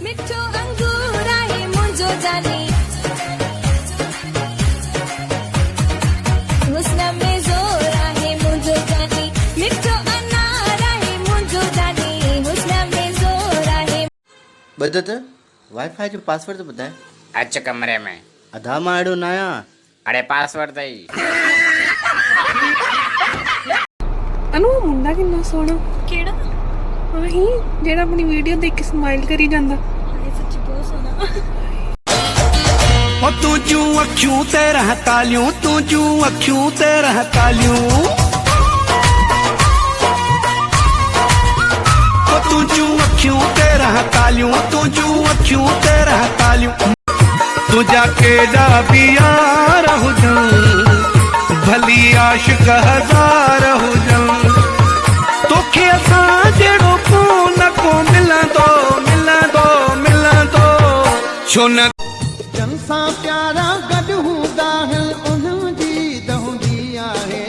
मिठो अंगूर आहे मुंहिंजो जानी हुस्न में ज़ोर आहे मुंहिंजो जानी मिठो अनार आहे मुंहिंजो जानी हुस्न में ज़ोर आहे। बदत वाईफाई जो पासवर्ड तो बताए। अच कमरे में। अधा मां अहिड़ो न आहियां। अरे पासवर्ड दई। अनु मुंडा किन्ना सोहना। ਕਿਹੜਾ आही जेड़ा अपनी वीडियो देख के स्माइल करी जांदा। ਹਾਏ ਸੱਚੀ ਬਹੁਤ ਸੋਹਣਾ। ओ तू जू अखियों ते रह तालियों तू जू अखियों ते रह तालियों ओ तू जू अखियों ते रह तालियों तू जू अखियों ते रह तालियों तुझा केड़ा भी यार हुजन भली आशिक हजार हुजन तोखे असां जेड़ो को न को मिलंदो मिलंदो मिलंदो छो न जनसा प्यारा गड हूंदा हिल उन्हजी दहंदी आहे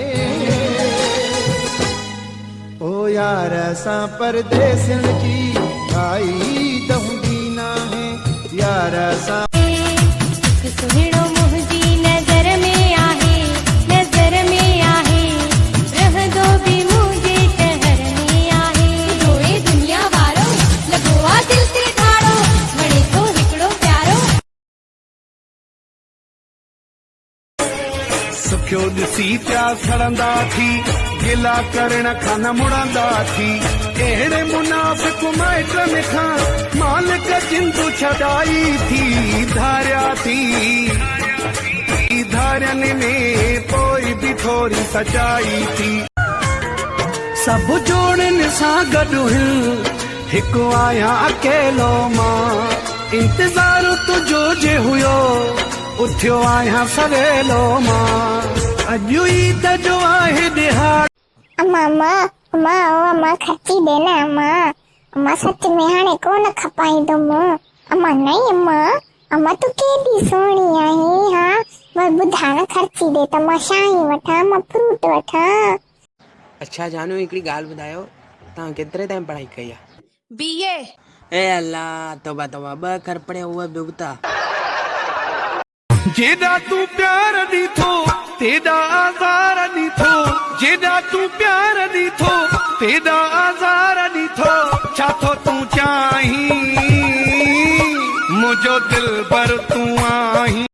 ओ यार असां परदेसिन जी भाई दहंदी नाहे यार असां सुहिणो मुंहिंजी नज़र में आहे रहंदो बि मुंहिंजे शहर में आहे रोए दुनिया वारो लॻो आहे दिल ते ठाड़ो वणे थो हिकिड़ो प्यारो। सुखियो ॾिसी पिया सड़ंदा थी गिला करण खां न मुड़ंदा थी अहिड़े मुनाफ़िक माइट में खां मालिक जिंदू छॾाई थी धारिया थी धारियनि में पोइ बि थोरी सचाई थी सभु जोड़नि सां गॾु हिकु आहियां अकेलो मां इंतज़ारु तुंहिंजो जे हुयो उथियो आहियां सवेलो मां अॼु ईद जो आहे ॾिहाड़। अम्मा अम्मा अम्मा ओ अम्मा खची दे ना अम्मा अम्मा सच में हाणे कोन खपाईंदुमि अम्मा नहीं अम्मा अम्मा तू केॾी सोहणी आहीं हा बस ॿुधाए न खर्ची दे त मां शाही वठां मां फ्रूट वठां। अच्छा जानू हिकिड़ी ॻाल्हि ॿुधायो तव्हां केतिरे ताईं पढ़ाई कई आहे? BA। ए अल्लाह तौबा तौबा 2 अखर पढ़िया उहा बिगता जेड़ा तू प्यार ॾीठो तेॾा आज़ार ॾीठो जेड़ा तू प्यार ॾीठो तेॾा आज़ार ॾीठो छा थो तूं चाहीं मुंहिंजो दिल भर तूं आहीं।